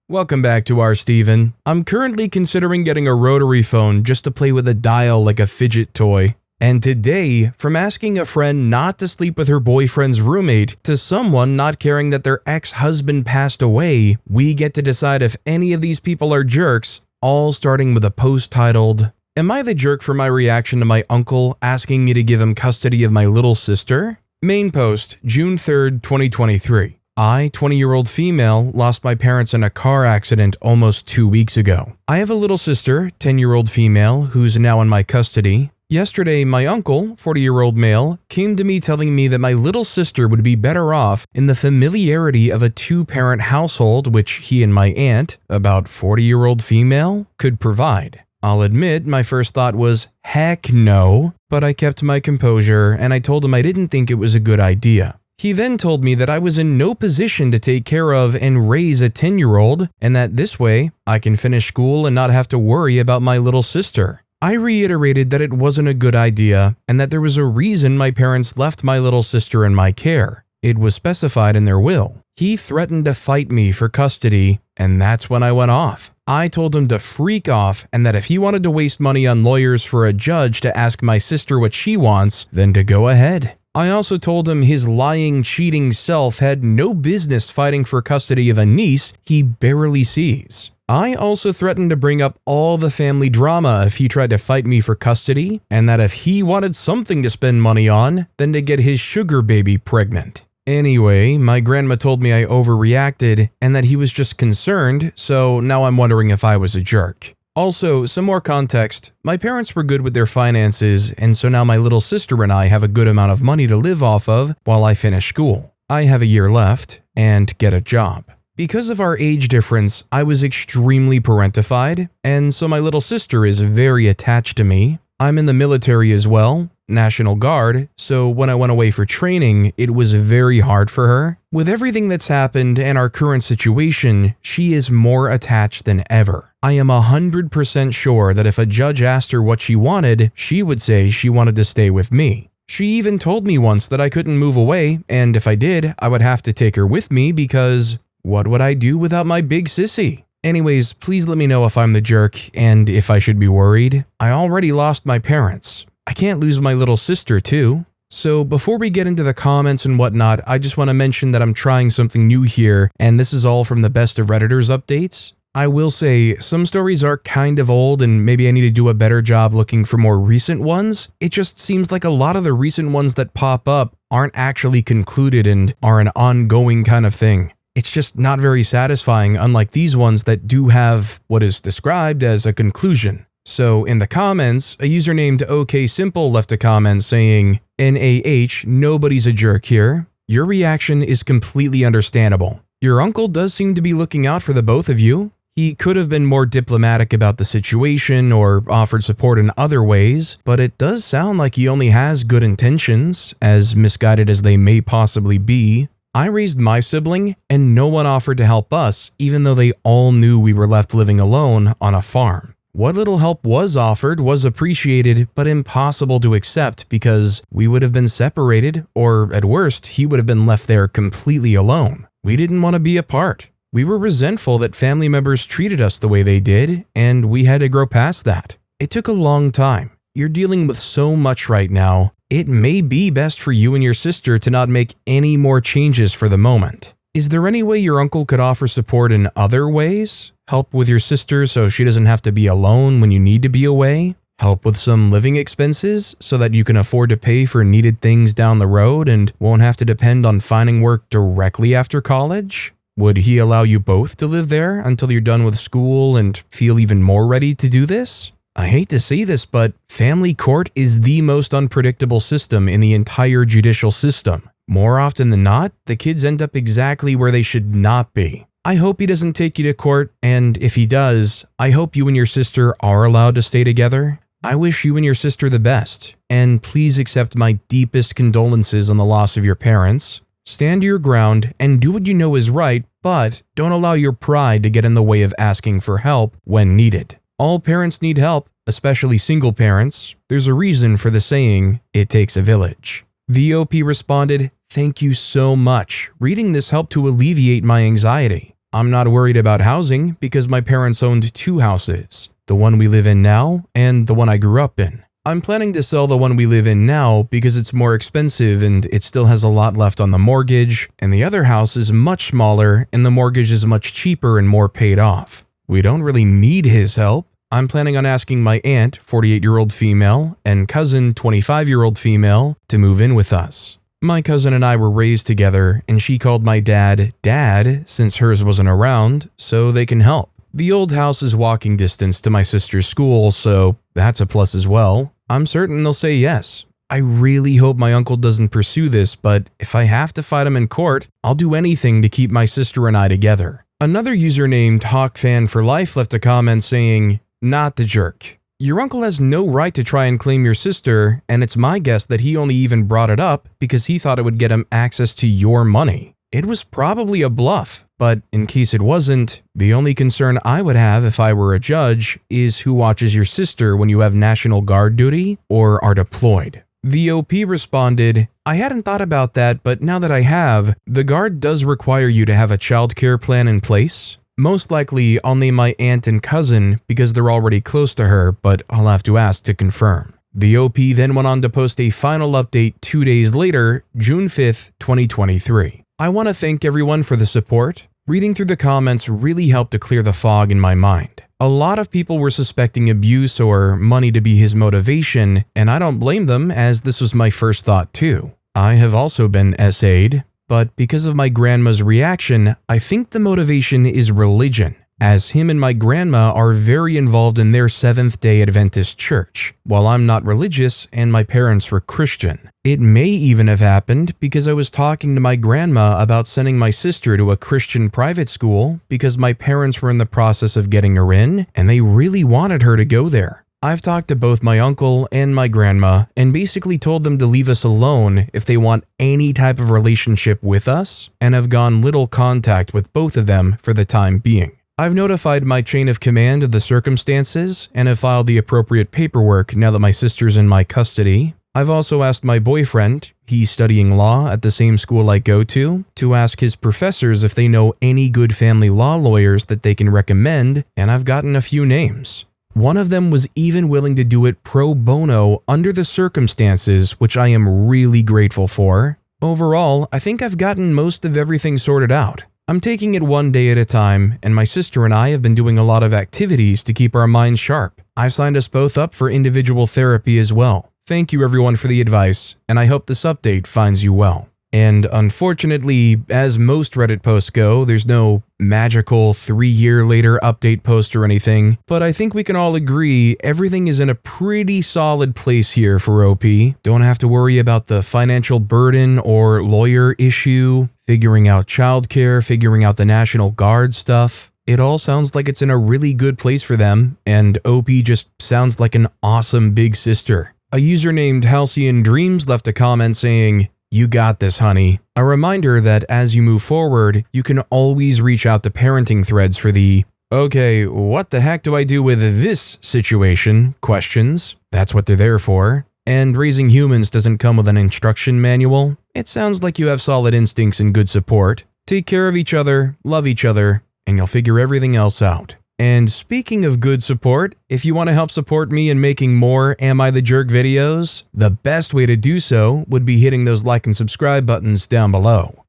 Welcome back to Steven. I'm currently considering getting a rotary phone just to play with a dial like a fidget toy. And today, from asking a friend not to sleep with her boyfriend's roommate to someone not caring that their ex-husband passed away, we get to decide if any of these people are jerks, all starting with a post titled, "Am I the jerk for my reaction to my uncle asking me to give him custody of my little sister?" Main post, June 3rd, 2023. I, 20-year-old female, lost my parents in a car accident almost 2 weeks ago. I have a little sister, 10-year-old female, who's now in my custody. Yesterday, my uncle, 40-year-old male, came to me telling me that my little sister would be better off in the familiarity of a two-parent household which he and my aunt, about 40-year-old female, could provide. I'll admit my first thought was, heck no, but I kept my composure and I told him I didn't think it was a good idea. He then told me that I was in no position to take care of and raise a 10-year-old, and that this way, I can finish school and not have to worry about my little sister. I reiterated that it wasn't a good idea, and that there was a reason my parents left my little sister in my care. It was specified in their will. He threatened to fight me for custody, and that's when I went off. I told him to freak off, and that if he wanted to waste money on lawyers for a judge to ask my sister what she wants, then to go ahead. I also told him his lying, cheating self had no business fighting for custody of a niece he barely sees. I also threatened to bring up all the family drama if he tried to fight me for custody, and that if he wanted something to spend money on, then to get his sugar baby pregnant. Anyway, my grandma told me I overreacted and that he was just concerned, so now I'm wondering if I was a jerk. Also, some more context. My parents were good with their finances, and so now my little sister and I have a good amount of money to live off of while I finish school. I have a year left and get a job. Because of our age difference, I was extremely parentified, and so my little sister is very attached to me. I'm in the military as well, National Guard, so when I went away for training, it was very hard for her. With everything that's happened and our current situation, she is more attached than ever. I am 100% sure that if a judge asked her what she wanted, she would say she wanted to stay with me. She even told me once that I couldn't move away, and if I did, I would have to take her with me because what would I do without my big sissy? Anyways, please let me know if I'm the jerk and if I should be worried. I already lost my parents. I can't lose my little sister too. So before we get into the comments and whatnot, I just want to mention that I'm trying something new here, and this is all from the Best of Redditors updates. I will say, some stories are kind of old and maybe I need to do a better job looking for more recent ones. It just seems like a lot of the recent ones that pop up aren't actually concluded and are an ongoing kind of thing. It's just not very satisfying, unlike these ones that do have what is described as a conclusion. So in the comments, a user named OKSimple left a comment saying, "NAH, nobody's a jerk here. Your reaction is completely understandable. Your uncle does seem to be looking out for the both of you. He could have been more diplomatic about the situation or offered support in other ways, but it does sound like he only has good intentions, as misguided as they may possibly be. I raised my sibling, and no one offered to help us, even though they all knew we were left living alone on a farm. What little help was offered was appreciated, but impossible to accept because we would have been separated, or at worst, he would have been left there completely alone. We didn't want to be apart. We were resentful that family members treated us the way they did, and we had to grow past that. It took a long time. You're dealing with so much right now. It may be best for you and your sister to not make any more changes for the moment. Is there any way your uncle could offer support in other ways? Help with your sister so she doesn't have to be alone when you need to be away? Help with some living expenses so that you can afford to pay for needed things down the road and won't have to depend on finding work directly after college? Would he allow you both to live there until you're done with school and feel even more ready to do this? I hate to say this, but family court is the most unpredictable system in the entire judicial system. More often than not, the kids end up exactly where they should not be. I hope he doesn't take you to court, and if he does, I hope you and your sister are allowed to stay together. I wish you and your sister the best, and please accept my deepest condolences on the loss of your parents. Stand your ground and do what you know is right, but don't allow your pride to get in the way of asking for help when needed. All parents need help, especially single parents. There's a reason for the saying, it takes a village. VOP responded, "Thank you so much. Reading this helped to alleviate my anxiety. I'm not worried about housing because my parents owned two houses, the one we live in now and the one I grew up in. I'm planning to sell the one we live in now because it's more expensive and it still has a lot left on the mortgage, and the other house is much smaller and the mortgage is much cheaper and more paid off. We don't really need his help. I'm planning on asking my aunt, 48-year-old female, and cousin, 25-year-old female, to move in with us. My cousin and I were raised together, and she called my dad, Dad, since hers wasn't around, so they can help. The old house is walking distance to my sister's school, so that's a plus as well. I'm certain they'll say yes. I really hope my uncle doesn't pursue this, but if I have to fight him in court, I'll do anything to keep my sister and I together. Another user named HawkFan4Life left a comment saying, "Not the jerk. Your uncle has no right to try and claim your sister, and it's my guess that he only even brought it up because he thought it would get him access to your money. It was probably a bluff, but in case it wasn't, the only concern I would have if I were a judge is who watches your sister when you have National Guard duty or are deployed." The OP responded, "I hadn't thought about that, but now that I have, the Guard does require you to have a childcare plan in place. Most likely, I'll name my aunt and cousin because they're already close to her, but I'll have to ask to confirm." The OP then went on to post a final update 2 days later, June 5th, 2023. I want to thank everyone for the support. Reading through the comments really helped to clear the fog in my mind. A lot of people were suspecting abuse or money to be his motivation, and I don't blame them as this was my first thought too. I have also been SA'd, but because of my grandma's reaction, I think the motivation is religion, as him and my grandma are very involved in their Seventh-day Adventist church, while I'm not religious and my parents were Christian. It may even have happened because I was talking to my grandma about sending my sister to a Christian private school because my parents were in the process of getting her in and they really wanted her to go there. I've talked to both my uncle and my grandma and basically told them to leave us alone if they want any type of relationship with us, and have gone little contact with both of them for the time being. I've notified my chain of command of the circumstances and have filed the appropriate paperwork now that my sister's in my custody. I've also asked my boyfriend, he's studying law at the same school I go to ask his professors if they know any good family law lawyers that they can recommend, and I've gotten a few names. One of them was even willing to do it pro bono under the circumstances, which I am really grateful for. Overall, I think I've gotten most of everything sorted out. I'm taking it one day at a time, and my sister and I have been doing a lot of activities to keep our minds sharp. I've signed us both up for individual therapy as well. Thank you everyone for the advice, and I hope this update finds you well. And unfortunately, as most Reddit posts go, there's no magical 3-year later update post or anything, but I think we can all agree everything is in a pretty solid place here for OP. Don't have to worry about the financial burden or lawyer issue, figuring out childcare, figuring out the National Guard stuff. It all sounds like it's in a really good place for them, and OP just sounds like an awesome big sister. A user named Halcyon Dreams left a comment saying, "You got this, honey." A reminder that as you move forward, you can always reach out to parenting threads for the "okay, what the heck do I do with this situation?" questions. That's what they're there for. And raising humans doesn't come with an instruction manual. It sounds like you have solid instincts and good support. Take care of each other, love each other, and you'll figure everything else out. And speaking of good support, if you want to help support me in making more Am I the Jerk videos, the best way to do so would be hitting those like and subscribe buttons down below.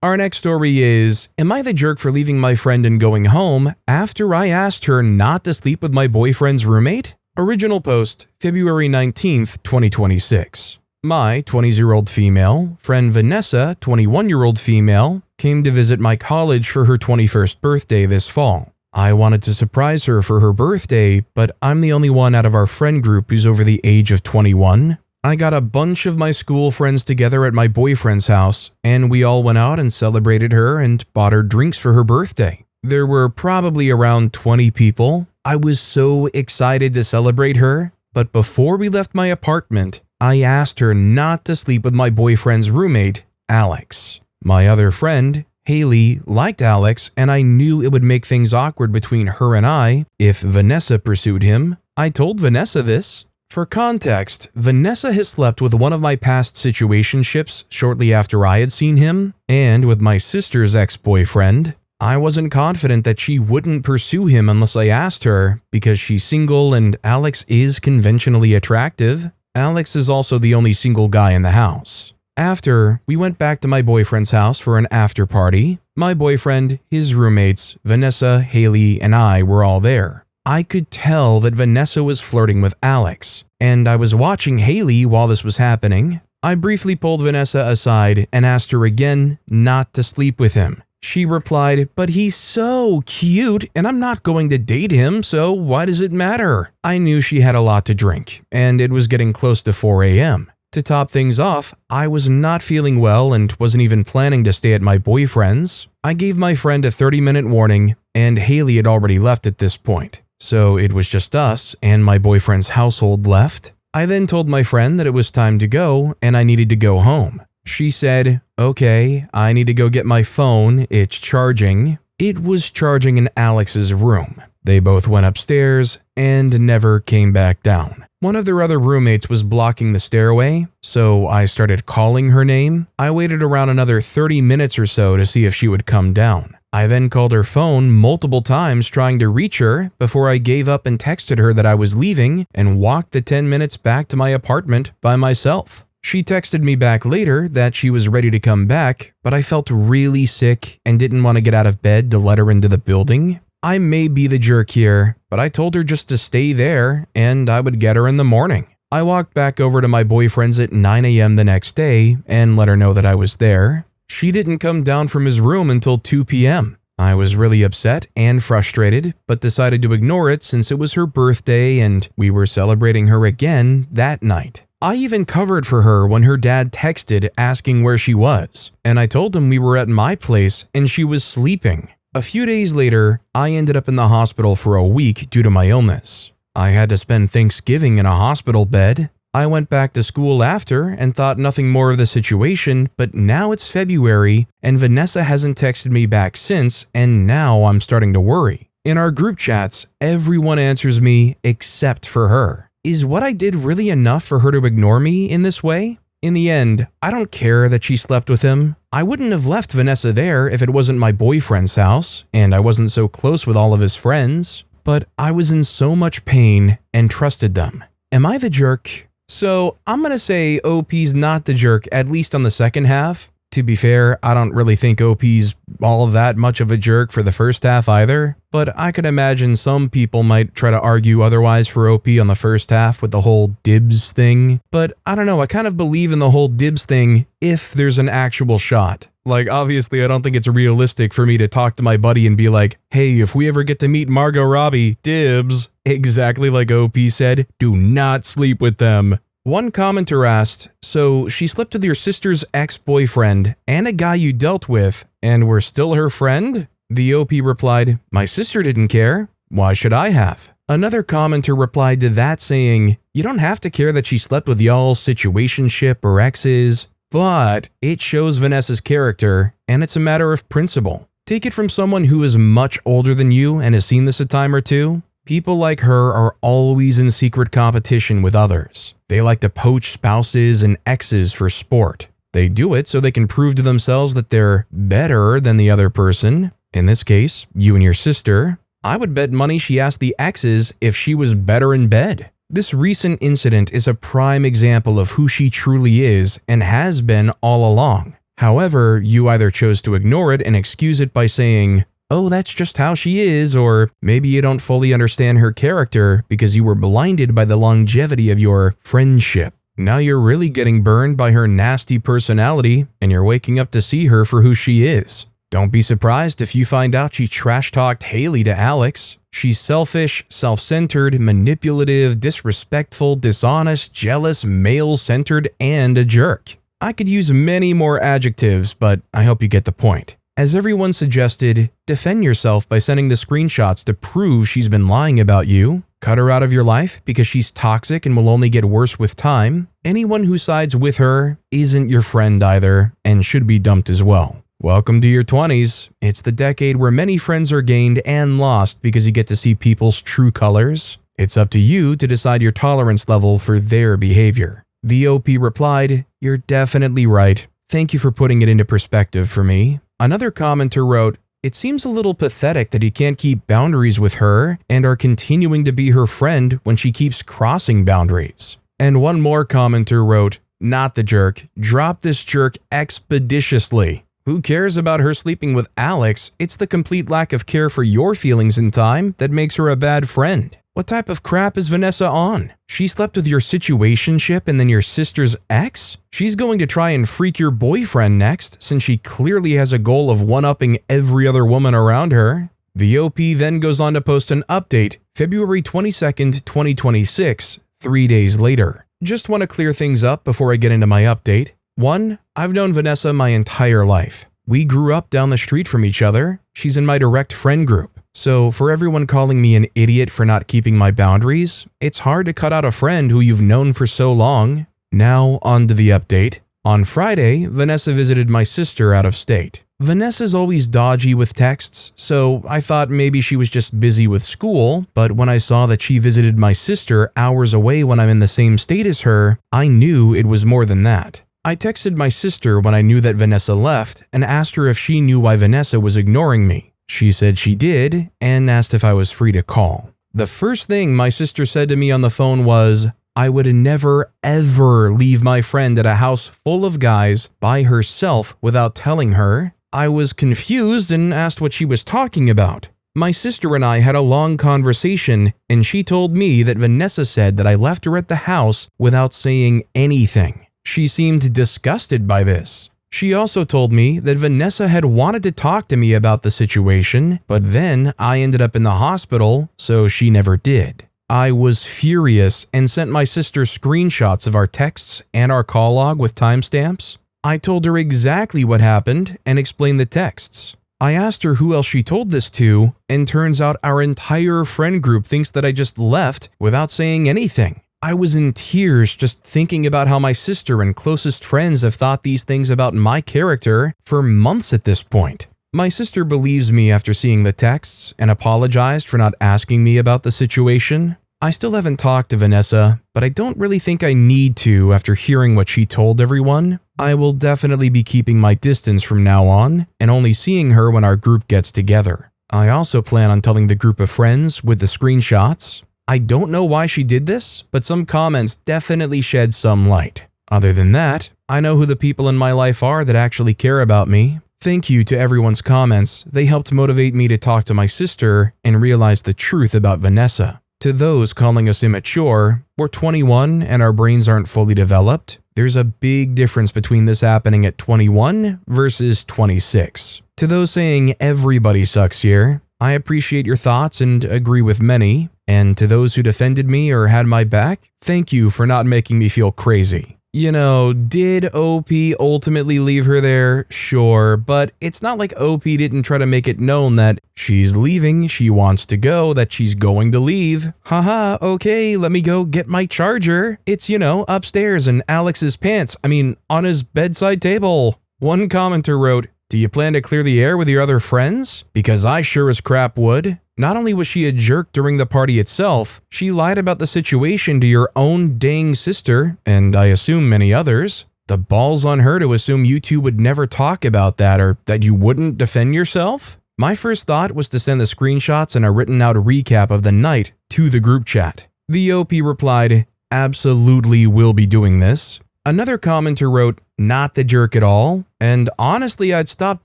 Our next story is, am I the jerk for leaving my friend and going home after I asked her not to sleep with my boyfriend's roommate? Original post, February 19th, 2026. My 20-year-old female friend Vanessa, 21-year-old female, came to visit my college for her 21st birthday this fall. I wanted to surprise her for her birthday, but I'm the only one out of our friend group who's over the age of 21. I got a bunch of my school friends together at my boyfriend's house, and we all went out and celebrated her and bought her drinks for her birthday. There were probably around 20 people. I was so excited to celebrate her, but before we left my apartment, I asked her not to sleep with my boyfriend's roommate, Alex. My other friend, Haley, liked Alex, and I knew it would make things awkward between her and I if Vanessa pursued him. I told Vanessa this. For context, Vanessa has slept with one of my past situationships shortly after I had seen him, and with my sister's ex-boyfriend. I wasn't confident that she wouldn't pursue him unless I asked her, because she's single and Alex is conventionally attractive. Alex is also the only single guy in the house. After, we went back to my boyfriend's house for an after party. My boyfriend, his roommates, Vanessa, Haley, and I were all there. I could tell that Vanessa was flirting with Alex, and I was watching Haley while this was happening. I briefly pulled Vanessa aside and asked her again not to sleep with him. She replied, "But he's so cute and I'm not going to date him, so why does it matter?" I knew she had a lot to drink, and it was getting close to 4 a.m. To top things off, I was not feeling well and wasn't even planning to stay at my boyfriend's. I gave my friend a 30-minute warning, and Haley had already left at this point. So it was just us and my boyfriend's household left. I then told my friend that it was time to go and I needed to go home. She said, "Okay, I need to go get my phone, it's charging." It was charging in Alex's room. They both went upstairs and never came back down. One of their other roommates was blocking the stairway, so I started calling her name. I waited around another 30 minutes or so to see if she would come down. I then called her phone multiple times trying to reach her before I gave up and texted her that I was leaving and walked the 10 minutes back to my apartment by myself. She texted me back later that she was ready to come back, but I felt really sick and didn't want to get out of bed to let her into the building. I may be the jerk here, but I told her just to stay there and I would get her in the morning. I walked back over to my boyfriend's at 9 a.m. the next day and let her know that I was there. She didn't come down from his room until 2 p.m. I was really upset and frustrated, but decided to ignore it since it was her birthday and we were celebrating her again that night. I even covered for her when her dad texted asking where she was, and I told him we were at my place and she was sleeping. A few days later, I ended up in the hospital for a week due to my illness. I had to spend Thanksgiving in a hospital bed. I went back to school after and thought nothing more of the situation, but now it's February and Vanessa hasn't texted me back since, and now I'm starting to worry. In our group chats, everyone answers me except for her. Is what I did really enough for her to ignore me in this way? In the end, I don't care that she slept with him. I wouldn't have left Vanessa there if it wasn't my boyfriend's house and I wasn't so close with all of his friends, but I was in so much pain and trusted them. Am I the jerk? So I'm gonna say OP's not the jerk, at least on the second half. To be fair, I don't really think OP's all that much of a jerk for the first half either, but I could imagine some people might try to argue otherwise for OP on the first half with the whole dibs thing. But I don't know, I kind of believe in the whole dibs thing if there's an actual shot. Like, obviously, I don't think it's realistic for me to talk to my buddy and be like, "Hey, if we ever get to meet Margot Robbie, dibs." Exactly like OP said, do not sleep with them. One commenter asked, "So she slept with your sister's ex-boyfriend and a guy you dealt with and were still her friend?" The OP replied, "My sister didn't care. Why should I have?" Another commenter replied to that saying, "You don't have to care that she slept with y'all's situationship or exes, but it shows Vanessa's character and it's a matter of principle. Take it from someone who is much older than you and has seen this a time or two. People like her are always in secret competition with others. They like to poach spouses and exes for sport. They do it so they can prove to themselves that they're better than the other person. In this case, you and your sister. I would bet money she asked the exes if she was better in bed." This recent incident is a prime example of who she truly is and has been all along. However, you either chose to ignore it and excuse it by saying, "Oh, that's just how she is," or maybe you don't fully understand her character because you were blinded by the longevity of your friendship. Now you're really getting burned by her nasty personality and you're waking up to see her for who she is. Don't be surprised if you find out she trash-talked Haley to Alex. She's selfish, self-centered, manipulative, disrespectful, dishonest, jealous, male-centered, and a jerk. I could use many more adjectives, but I hope you get the point. As everyone suggested, defend yourself by sending the screenshots to prove she's been lying about you. Cut her out of your life because she's toxic and will only get worse with time. Anyone who sides with her isn't your friend either and should be dumped as well. Welcome to your 20s. It's the decade where many friends are gained and lost because you get to see people's true colors. It's up to you to decide your tolerance level for their behavior. The OP replied, "You're definitely right. Thank you for putting it into perspective for me." Another commenter wrote, It seems a little pathetic that you can't keep boundaries with her and are continuing to be her friend when she keeps crossing boundaries. And one more commenter wrote, "Not the jerk. Drop this jerk expeditiously. Who cares about her sleeping with Alex? It's the complete lack of care for your feelings and time that makes her a bad friend. What type of crap is Vanessa on? She slept with your situationship and then your sister's ex? She's going to try and freak your boyfriend next, since she clearly has a goal of one-upping every other woman around her." The OP then goes on to post an update, February 22nd, 2026, 3 days later. Just want to clear things up before I get into my update. 1. I've known Vanessa my entire life. We grew up down the street from each other. She's in my direct friend group. So for everyone calling me an idiot for not keeping my boundaries, it's hard to cut out a friend who you've known for so long. Now on to the update. On Friday, Vanessa visited my sister out of state. Vanessa's always dodgy with texts, so I thought maybe she was just busy with school, but when I saw that she visited my sister hours away when I'm in the same state as her, I knew it was more than that. I texted my sister when I knew that Vanessa left and asked her if she knew why Vanessa was ignoring me. She said she did and asked if I was free to call. The first thing my sister said to me on the phone was, "I would never ever leave my friend at a house full of guys by herself without telling her." I was confused and asked what she was talking about. My sister and I had a long conversation, and she told me that Vanessa said that I left her at the house without saying anything. She seemed disgusted by this. She also told me that Vanessa had wanted to talk to me about the situation, but then I ended up in the hospital, so she never did. I was furious and sent my sister screenshots of our texts and our call log with timestamps. I told her exactly what happened and explained the texts. I asked her who else she told this to, and turns out our entire friend group thinks that I just left without saying anything. I was in tears just thinking about how my sister and closest friends have thought these things about my character for months at this point. My sister believes me after seeing the texts and apologized for not asking me about the situation. I still haven't talked to Vanessa, but I don't really think I need to after hearing what she told everyone. I will definitely be keeping my distance from now on and only seeing her when our group gets together. I also plan on telling the group of friends with the screenshots. I don't know why she did this, but some comments definitely shed some light. Other than that, I know who the people in my life are that actually care about me. Thank you to everyone's comments. They helped motivate me to talk to my sister and realize the truth about Vanessa. To those calling us immature, we're 21 and our brains aren't fully developed. There's a big difference between this happening at 21 versus 26. To those saying everybody sucks here, I appreciate your thoughts and agree with many. And to those who defended me or had my back, thank you for not making me feel crazy. You know, did OP ultimately leave her there? Sure, but it's not like OP didn't try to make it known that she's leaving, she wants to go, that she's going to leave. Haha, okay, let me go get my charger. It's, upstairs in Alex's pants, on his bedside table. One commenter wrote, "Do you plan to clear the air with your other friends? Because I sure as crap would." Not only was she a jerk during the party itself, she lied about the situation to your own dang sister, and I assume many others. The balls on her to assume you two would never talk about that or that you wouldn't defend yourself? My first thought was to send the screenshots and a written out recap of the night to the group chat. The OP replied, "Absolutely will be doing this." Another commenter wrote, "Not the jerk at all," and honestly I'd stop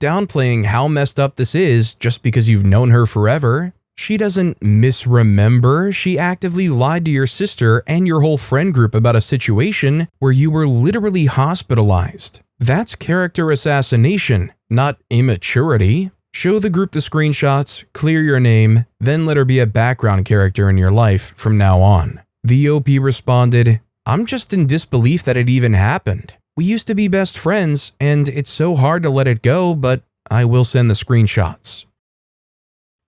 downplaying how messed up this is just because you've known her forever. She doesn't misremember, she actively lied to your sister and your whole friend group about a situation where you were literally hospitalized. That's character assassination, not immaturity. Show the group the screenshots, clear your name, then let her be a background character in your life from now on. The OP responded, "I'm just in disbelief that it even happened. We used to be best friends, and it's so hard to let it go, but I will send the screenshots."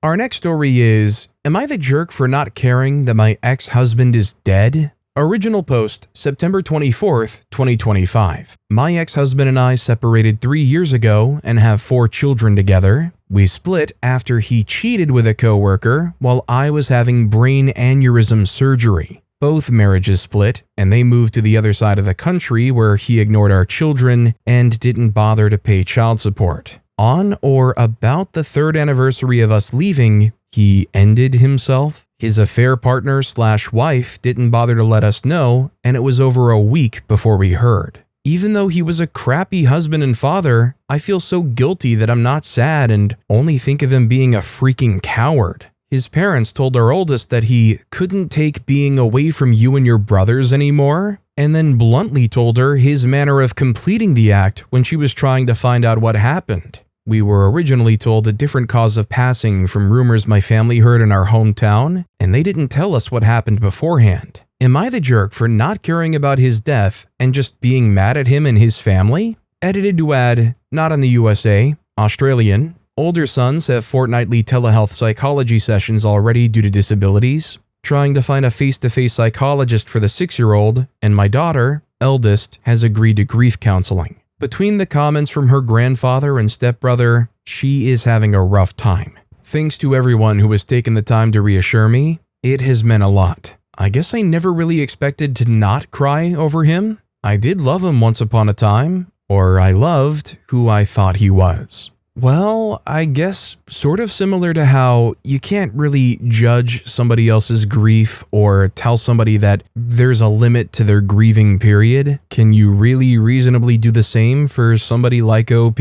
Our next story is, "Am I the jerk for not caring that my ex-husband is dead?" Original post, September 24th, 2025. My ex-husband and I separated 3 years ago and have 4 children together. We split after he cheated with a coworker while I was having brain aneurysm surgery. Both marriages split, and they moved to the other side of the country where he ignored our children and didn't bother to pay child support. On or about the 3rd anniversary of us leaving, he ended himself. His affair partner/wife didn't bother to let us know, and it was over a week before we heard. Even though he was a crappy husband and father, I feel so guilty that I'm not sad and only think of him being a freaking coward. His parents told our oldest that he couldn't take being away from you and your brothers anymore, and then bluntly told her his manner of completing the act when she was trying to find out what happened. We were originally told a different cause of passing from rumors my family heard in our hometown, and they didn't tell us what happened beforehand. Am I the jerk for not caring about his death and just being mad at him and his family? Edited to add, not in the USA, Australian. Older sons have fortnightly telehealth psychology sessions already due to disabilities. Trying to find a face-to-face psychologist for the 6-year-old, and my daughter, eldest, has agreed to grief counseling. Between the comments from her grandfather and stepbrother, she is having a rough time. Thanks to everyone who has taken the time to reassure me, it has meant a lot. I guess I never really expected to not cry over him. I did love him once upon a time, or I loved who I thought he was. Well, I guess sort of similar to how you can't really judge somebody else's grief or tell somebody that there's a limit to their grieving period. Can you really reasonably do the same for somebody like OP?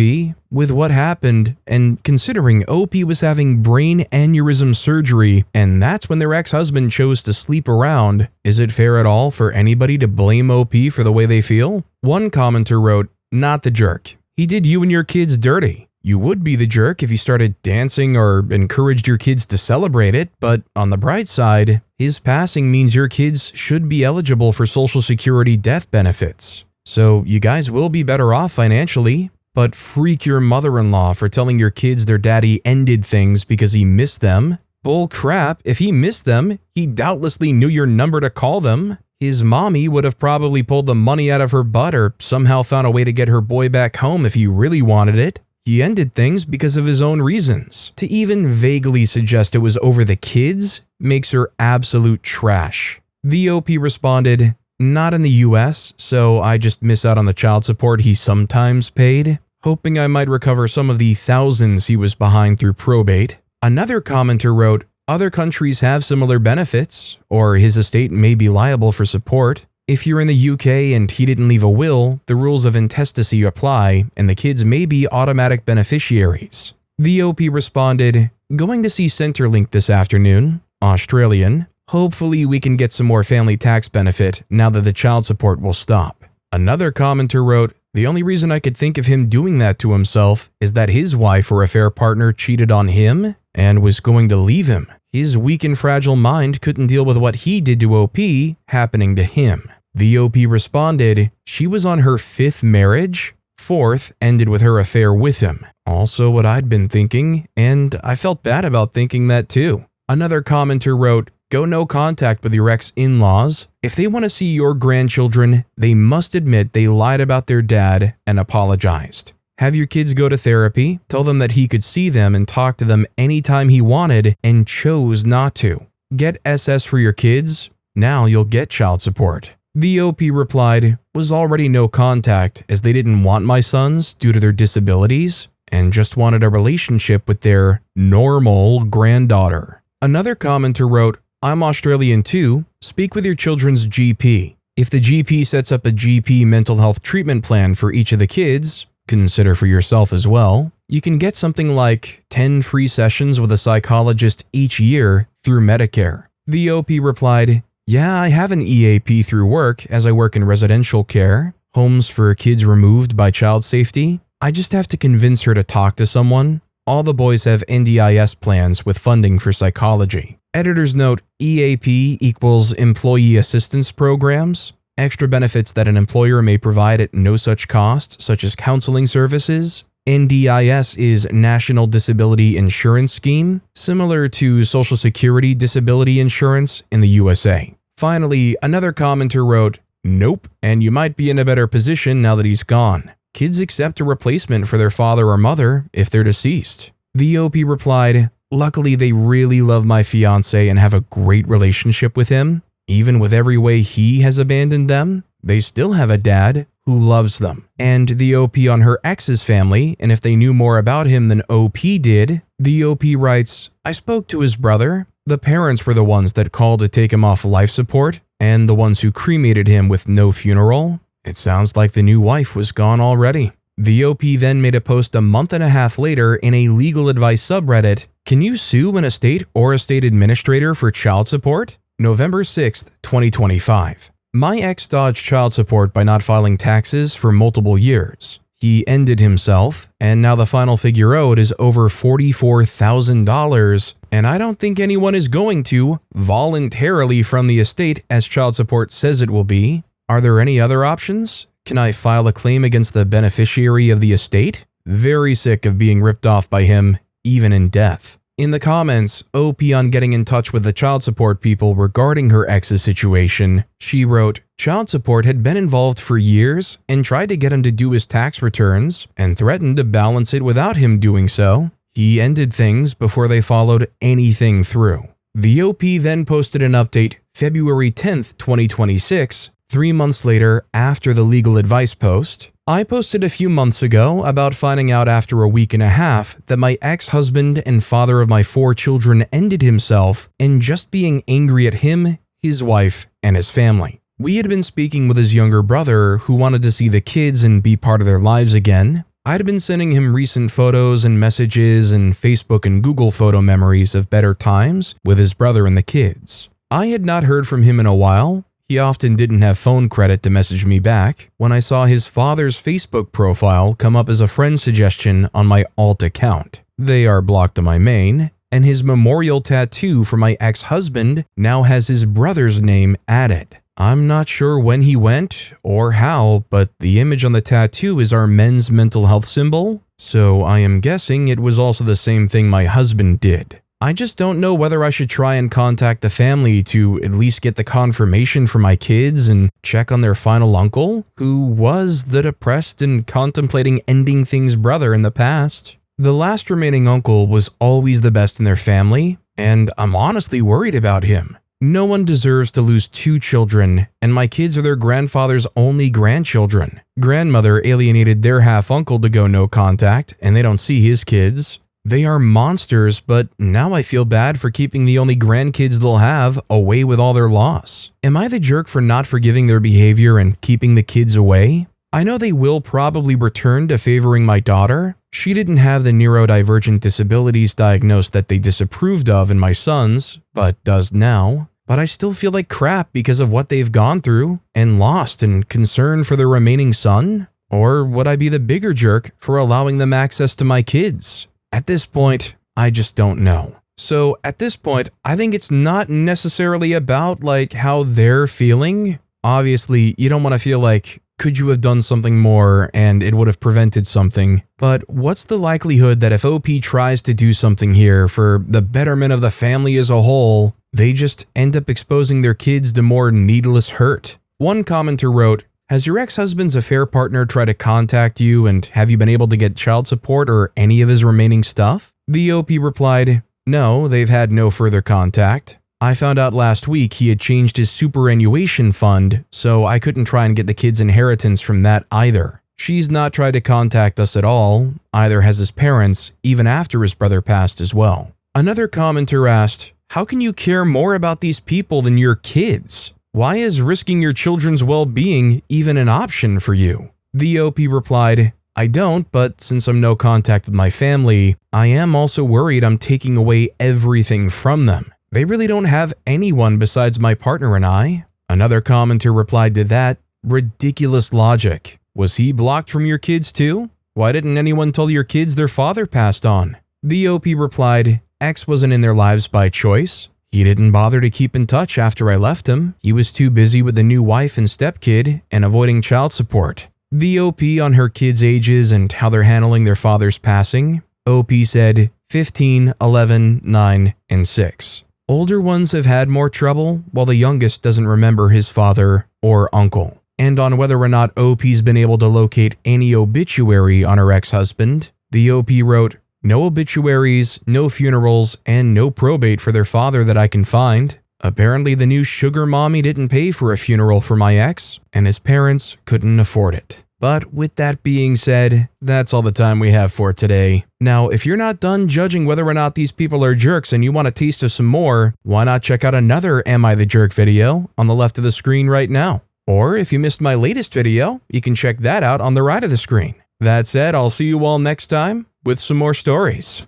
With what happened, and considering OP was having brain aneurysm surgery, and that's when their ex-husband chose to sleep around, is it fair at all for anybody to blame OP for the way they feel? One commenter wrote, "Not the jerk. He did you and your kids dirty. You would be the jerk if you started dancing or encouraged your kids to celebrate it, but on the bright side, his passing means your kids should be eligible for Social Security death benefits. So you guys will be better off financially, but freak your mother-in-law for telling your kids their daddy ended things because he missed them. Bull crap, if he missed them, he doubtlessly knew your number to call them. His mommy would have probably pulled the money out of her butt or somehow found a way to get her boy back home if he really wanted it. He ended things because of his own reasons. To even vaguely suggest it was over the kids makes her absolute trash." The OP responded, "Not in the US, so I just miss out on the child support he sometimes paid, hoping I might recover some of the thousands he was behind through probate." Another commenter wrote, "Other countries have similar benefits, or his estate may be liable for support. If you're in the UK and he didn't leave a will, the rules of intestacy apply, and the kids may be automatic beneficiaries." The OP responded, "Going to see Centrelink this afternoon, Australian. Hopefully we can get some more family tax benefit now that the child support will stop." Another commenter wrote, "The only reason I could think of him doing that to himself is that his wife or affair partner cheated on him and was going to leave him. His weak and fragile mind couldn't deal with what he did to OP happening to him." The OP responded, "She was on her 5th marriage. 4th ended with her affair with him." Also what I'd been thinking, and I felt bad about thinking that too. Another commenter wrote, "Go no contact with your ex-in-laws. If they want to see your grandchildren, they must admit they lied about their dad and apologized. Have your kids go to therapy, tell them that he could see them and talk to them anytime he wanted and chose not to. Get SS for your kids. Now you'll get child support." The OP replied, "Was already no contact as they didn't want my sons due to their disabilities and just wanted a relationship with their normal granddaughter." Another commenter wrote, "I'm Australian too. Speak with your children's GP. If the GP sets up a GP mental health treatment plan for each of the kids, consider for yourself as well, you can get something like 10 free sessions with a psychologist each year through Medicare." The OP replied, "Yeah, I have an EAP through work as I work in residential care, homes for kids removed by child safety. I just have to convince her to talk to someone. All the boys have NDIS plans with funding for psychology." Editor's note, EAP equals Employee Assistance Programs, extra benefits that an employer may provide at no such cost, such as counseling services. NDIS is National Disability Insurance Scheme, similar to Social Security disability insurance in the USA. Finally, another commenter wrote, "Nope, and you might be in a better position now that he's gone. Kids accept a replacement for their father or mother if they're deceased." The OP replied, "Luckily they really love my fiance and have a great relationship with him. Even with every way he has abandoned them, they still have a dad who loves them. And the OP on her ex's family, and if they knew more about him than OP did, the OP writes, I spoke to his brother. The parents were the ones that called to take him off life support, and the ones who cremated him with no funeral. It sounds like the new wife was gone already. The OP then made a post a month and a half later in a legal advice subreddit. Can you sue an estate or estate administrator for child support? November 6th, 2025. My ex dodged child support by not filing taxes for multiple years. He ended himself, and now the final figure owed is over $44,000, and I don't think anyone is going to voluntarily from the estate as child support says it will be. Are there any other options? Can I file a claim against the beneficiary of the estate? Very sick of being ripped off by him, even in death. In the comments, OP on getting in touch with the child support people regarding her ex's situation, she wrote, child support had been involved for years and tried to get him to do his tax returns and threatened to balance it without him doing so. He ended things before they followed anything through. The OP then posted an update February 10th, 2026, 3 months later after the legal advice post. I posted a few months ago about finding out after a week and a half that my ex-husband and father of my 4 children ended himself and just being angry at him, his wife, and his family. We had been speaking with his younger brother who wanted to see the kids and be part of their lives again. I'd been sending him recent photos and messages and Facebook and Google photo memories of better times with his brother and the kids. I had not heard from him in a while. He often didn't have phone credit to message me back when I saw his father's Facebook profile come up as a friend suggestion on my alt account. They are blocked on my main, and his memorial tattoo for my ex-husband now has his brother's name added. I'm not sure when he went or how, but the image on the tattoo is our men's mental health symbol, so I am guessing it was also the same thing my husband did. I just don't know whether I should try and contact the family to at least get the confirmation for my kids and check on their final uncle, who was the depressed and contemplating ending things brother in the past. The last remaining uncle was always the best in their family, and I'm honestly worried about him. No one deserves to lose 2 children, and my kids are their grandfather's only grandchildren. Grandmother alienated their half-uncle to go no contact, and they don't see his kids. They are monsters, but now I feel bad for keeping the only grandkids they'll have away with all their loss. Am I the jerk for not forgiving their behavior and keeping the kids away? I know they will probably return to favoring my daughter. She didn't have the neurodivergent disabilities diagnosed that they disapproved of in my sons, but does now. But I still feel like crap because of what they've gone through and lost and concerned for their remaining son. Or would I be the bigger jerk for allowing them access to my kids? At this point, I just don't know. So at this point, I think it's not necessarily about like how they're feeling. Obviously, you don't want to feel like, could you have done something more and it would have prevented something? But what's the likelihood that if OP tries to do something here for the betterment of the family as a whole, they just end up exposing their kids to more needless hurt? One commenter wrote, has your ex-husband's affair partner tried to contact you and have you been able to get child support or any of his remaining stuff? The OP replied, no, they've had no further contact. I found out last week he had changed his superannuation fund, so I couldn't try and get the kids' inheritance from that either. She's not tried to contact us at all, either has his parents, even after his brother passed as well. Another commenter asked, how can you care more about these people than your kids? Why is risking your children's well-being even an option for you? The OP replied, I don't, but since I'm no contact with my family, I am also worried I'm taking away everything from them. They really don't have anyone besides my partner and I. Another commenter replied to that, ridiculous logic. Was he blocked from your kids too? Why didn't anyone tell your kids their father passed on? The OP replied, X wasn't in their lives by choice. He didn't bother to keep in touch after I left him. He was too busy with the new wife and stepkid and avoiding child support. The OP on her kids' ages and how they're handling their father's passing. OP said 15, 11, 9, and 6. Older ones have had more trouble, while the youngest doesn't remember his father or uncle. And on whether or not OP's been able to locate any obituary on her ex-husband, the OP wrote, no obituaries, no funerals, and no probate for their father that I can find. Apparently the new sugar mommy didn't pay for a funeral for my ex, and his parents couldn't afford it. But with that being said, that's all the time we have for today. Now, if you're not done judging whether or not these people are jerks and you want a taste of some more, why not check out another Am I the Jerk video on the left of the screen right now? Or if you missed my latest video, you can check that out on the right of the screen. That said, I'll see you all next time with some more stories.